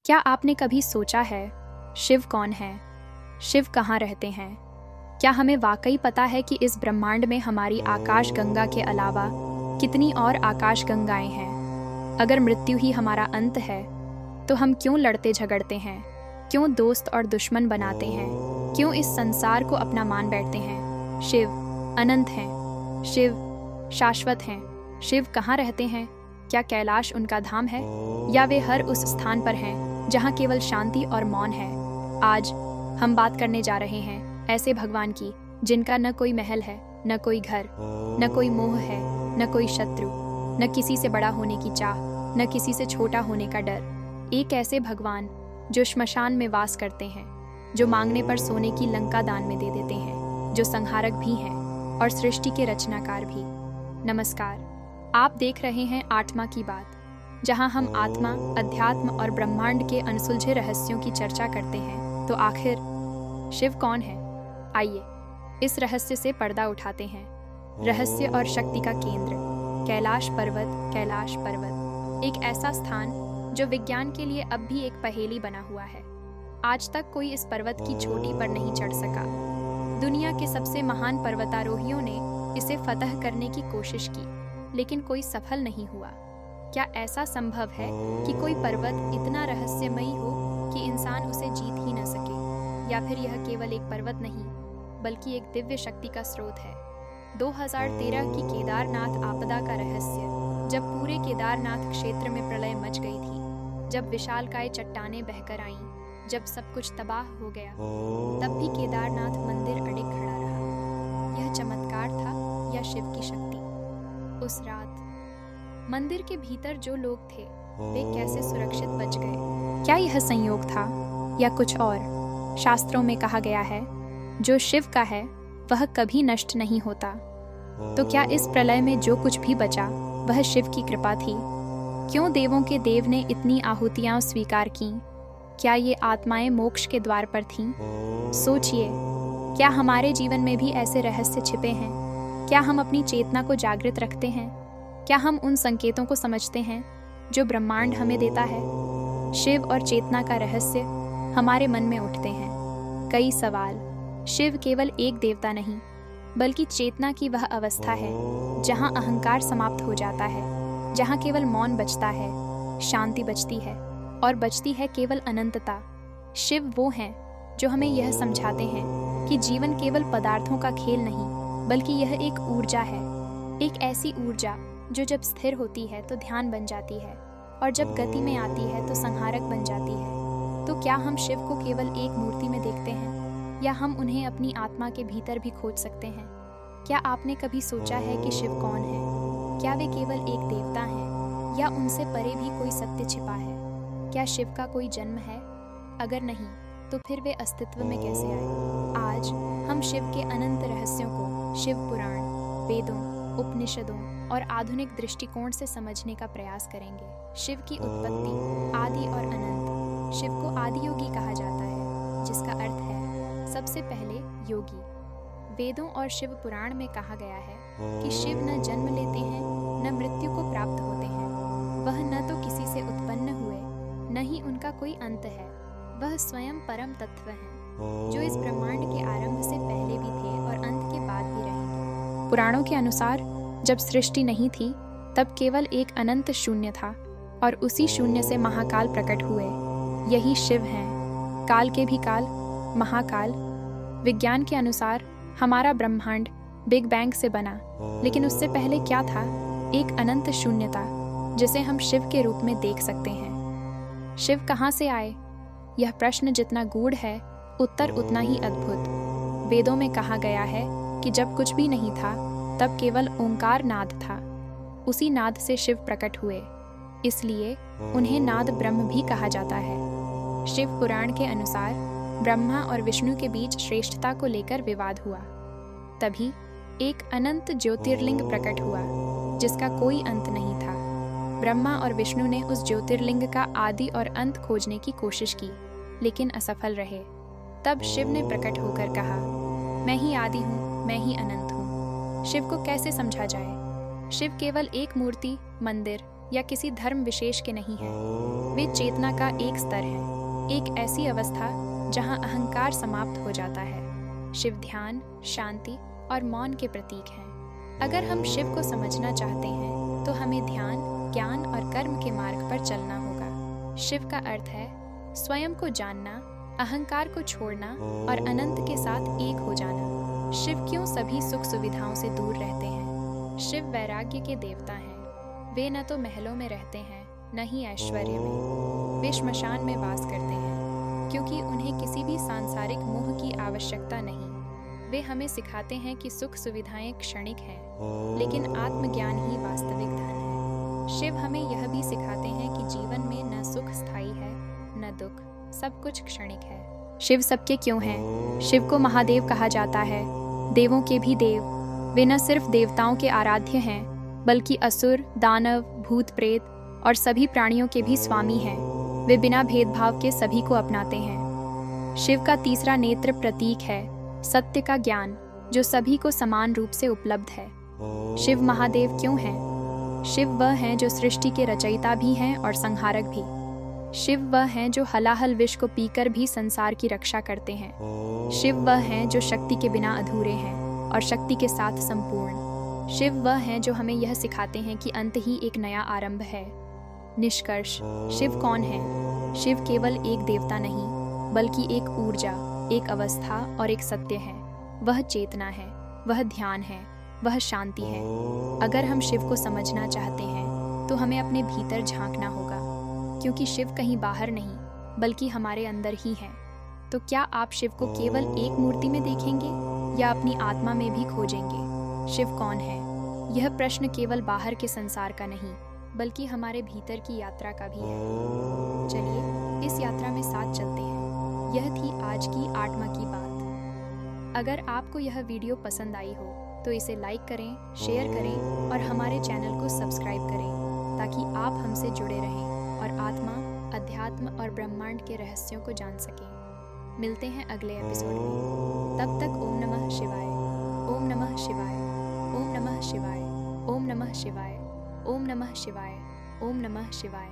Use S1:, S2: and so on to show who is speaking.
S1: क्या आपने कभी सोचा है, शिव कौन है? शिव कहाँ रहते हैं? क्या हमें वाकई पता है कि इस ब्रह्मांड में हमारी आकाश गंगा के अलावा कितनी और आकाश गंगाएं हैं? अगर मृत्यु ही हमारा अंत है, तो हम क्यों लड़ते झगड़ते हैं? क्यों दोस्त और दुश्मन बनाते हैं? क्यों इस संसार को अपना मान बैठते हैं? शिव अनंत हैं, शिव शाश्वत हैं। शिव कहाँ रहते हैं? क्या कैलाश उनका धाम है, या वे हर उस स्थान पर हैं जहाँ केवल शांति और मौन है? आज हम बात करने जा रहे हैं ऐसे भगवान की जिनका न कोई महल है, न कोई घर, न कोई मोह है, न कोई शत्रु, न किसी से बड़ा होने की चाह, न किसी से छोटा होने का डर। एक ऐसे भगवान जो श्मशान में वास करते हैं, जो मांगने पर सोने की लंका दान में दे देते हैं, जो संहारक भी हैं और सृष्टि के रचनाकार भी। नमस्कार, आप देख रहे हैं आत्मा की बात, जहां हम आत्मा, अध्यात्म और ब्रह्मांड के अनसुलझे रहस्यों की चर्चा करते हैं। तो आखिर शिव कौन है? आइए इस रहस्य से पर्दा उठाते हैं। रहस्य और शक्ति का केंद्र, कैलाश पर्वत। कैलाश पर्वत एक ऐसा स्थान जो विज्ञान के लिए अब भी एक पहेली बना हुआ है। आज तक कोई इस पर्वत की चोटी पर नहीं चढ़ सका। दुनिया के सबसे महान पर्वतारोहियों ने इसे फतह करने की कोशिश की, लेकिन कोई सफल नहीं हुआ। क्या ऐसा संभव है कि कोई पर्वत इतना रहस्यमयी हो कि इंसान उसे जीत ही न सके? या फिर यह केवल एक पर्वत नहीं, बल्कि एक दिव्य शक्ति का स्रोत है? 2013 की केदारनाथ आपदा का रहस्य, जब पूरे केदारनाथ क्षेत्र में प्रलय मच गई थी, जब विशालकाय चट्टानें बहकर आईं, जब सब कुछ तबाह हो गया, तब भी केदारनाथ मंदिर अडिग खड़ा रहा। यह चमत्कार था या शिव की शक्ति? उस रात मंदिर के भीतर जो लोग थे, वे कैसे सुरक्षित बच गए? क्या यह संयोग था या कुछ और? शास्त्रों में कहा गया है, जो शिव का है वह कभी नष्ट नहीं होता। तो क्या इस प्रलय में जो कुछ भी बचा वह शिव की कृपा थी? क्यों देवों के देव ने इतनी आहुतियां स्वीकार कीं? क्या ये आत्माएं मोक्ष के द्वार पर थीं? सोचिए, क्या हमारे जीवन में भी ऐसे रहस्य छिपे हैं? क्या हम अपनी चेतना को जागृत रखते हैं? क्या हम उन संकेतों को समझते हैं जो ब्रह्मांड हमें देता है? शिव और चेतना का रहस्य हमारे मन में उठते हैं कई सवाल। शिव केवल एक देवता नहीं, बल्कि चेतना की वह अवस्था है जहां अहंकार समाप्त हो जाता है, जहां केवल मौन बचता है, शांति बचती है और बचती है केवल अनंतता। शिव वो हैं जो हमें यह समझाते हैं कि जीवन केवल पदार्थों का खेल नहीं, बल्कि यह एक ऊर्जा है। एक ऐसी ऊर्जा जो जब स्थिर होती है तो ध्यान बन जाती है, और जब गति में आती है तो संहारक बन जाती है। तो क्या हम शिव को केवल एक मूर्ति में देखते हैं, या हम उन्हें अपनी आत्मा के भीतर भी खोज सकते हैं? क्या आपने कभी सोचा है कि शिव कौन है? क्या वे केवल एक देवता हैं, या उनसे परे भी कोई सत्य छिपा है? क्या शिव का कोई जन्म है? अगर नहीं, तो फिर वे अस्तित्व में कैसे आए? आज हम शिव के अनंत रहस्यों को शिव पुराण, वेदों, उपनिषदों और आधुनिक दृष्टिकोण से समझने का प्रयास करेंगे। शिव की उत्पत्ति, आदि और अनंत। शिव को आदि योगी कहा जाता है, जिसका अर्थ है सबसे पहले योगी। वेदों और शिव पुराण में कहा गया है कि शिव न जन्म लेते हैं, न मृत्यु को प्राप्त होते हैं। वह न तो किसी से उत्पन्न हुए, न ही उनका कोई अंत है। वह स्वयं परम तत्व हैं, जो इस ब्रह्मांड के आरंभ से पहले भी थे और अंत के बाद भी रहेंगे। पुराणों के अनुसार जब सृष्टि नहीं थी, तब केवल एक अनंत शून्य था, और उसी शून्य से महाकाल प्रकट हुए। यही शिव हैं, काल के भी काल, महाकाल। विज्ञान के अनुसार हमारा ब्रह्मांड बिग बैंग से बना, लेकिन उससे पहले क्या था? एक अनंत शून्यता, जिसे हम शिव के रूप में देख सकते हैं। शिव कहाँ से आए? यह प्रश्न जितना गूढ़ है, उत्तर उतना ही अद्भुत। वेदों में कहा गया है कि जब कुछ भी नहीं था, तब केवल ओंकार नाद था। उसी नाद से शिव प्रकट हुए, इसलिए उन्हें नाद ब्रह्म भी कहा जाता है। शिव पुराण के अनुसार ब्रह्मा और विष्णु के बीच श्रेष्ठता को लेकर विवाद हुआ। तभी एक अनंत ज्योतिर्लिंग प्रकट हुआ, जिसका कोई अंत नहीं था। ब्रह्मा और विष्णु ने उस ज्योतिर्लिंग का आदि और अंत खोजने की कोशिश की, लेकिन असफल रहे। तब शिव ने प्रकट होकर कहा, मैं ही आदि हूँ, मैं ही अनंत हूँ। शिव को कैसे समझा जाए? शिव केवल एक मूर्ति, मंदिर या किसी धर्म विशेष के नहीं हैं। वे चेतना का एक स्तर है, एक ऐसी अवस्था जहां अहंकार समाप्त हो जाता है। शिव ध्यान, शांति और मौन के प्रतीक हैं। अगर हम शिव को समझना चाहते हैं तो हमें ध्यान, ज्ञान और कर्म के मार्ग पर चलना होगा। शिव का अर्थ है स्वयं को जानना, अहंकार को छोड़ना और अनंत के साथ एक हो जाना। शिव क्यों सभी सुख सुविधाओं से दूर रहते हैं? शिव वैराग्य के देवता हैं। वे न तो महलों में रहते हैं, न ही ऐश्वर्य में। वे श्मशान में वास करते हैं, क्योंकि उन्हें किसी भी सांसारिक मोह की आवश्यकता नहीं। वे हमें सिखाते हैं कि सुख सुविधाएं क्षणिक हैं, लेकिन आत्मज्ञान ही वास्तविक धन है। शिव हमें यह भी सिखाते हैं कि जीवन में न सुख स्थायी है, न दुख, सब कुछ क्षणिक है। शिव सबके क्यों हैं? शिव को महादेव कहा जाता है, देवों के भी देव। वे न सिर्फ देवताओं के आराध्य हैं, बल्कि असुर, दानव, भूत प्रेत और सभी प्राणियों के भी स्वामी हैं। वे बिना भेदभाव के सभी को अपनाते हैं। शिव का तीसरा नेत्र प्रतीक है सत्य का ज्ञान, जो सभी को समान रूप से उपलब्ध है। शिव महादेव क्यों हैं? शिव वह हैं जो सृष्टि के रचयिता भी हैं और संहारक भी। शिव वह हैं जो हलाहल विष को पीकर भी संसार की रक्षा करते हैं। शिव वह हैं जो शक्ति के बिना अधूरे हैं और शक्ति के साथ संपूर्ण। शिव वह हैं जो हमें यह सिखाते हैं कि अंत ही एक नया आरंभ है। निष्कर्ष, शिव कौन है? शिव केवल एक देवता नहीं, बल्कि एक ऊर्जा, एक अवस्था और एक सत्य है। वह चेतना है, वह ध्यान है, वह शांति है। अगर हम शिव को समझना चाहते हैं तो हमें अपने भीतर झांकना होगा, क्योंकि शिव कहीं बाहर नहीं, बल्कि हमारे अंदर ही है। तो क्या आप शिव को केवल एक मूर्ति में देखेंगे या अपनी आत्मा में भी खोजेंगे? शिव कौन है? यह प्रश्न केवल बाहर के संसार का नहीं, बल्कि हमारे भीतर की यात्रा का भी है। चलिए इस यात्रा में साथ चलते हैं। यह थी आज की आत्मा की बात। अगर आपको यह वीडियो पसंद आई हो तो इसे लाइक करें, शेयर करें और हमारे चैनल को सब्सक्राइब करें, ताकि आप हमसे जुड़े रहें और आत्मा, अध्यात्म और ब्रह्मांड के रहस्यों को जान सकें। मिलते हैं अगले एपिसोड में। तब तक ओम नमः शिवाय, ओम नमः शिवाय, ओम नमः शिवाय, ओम नमः शिवाय, ओम नमः शिवाय, ओम नमः शिवाय।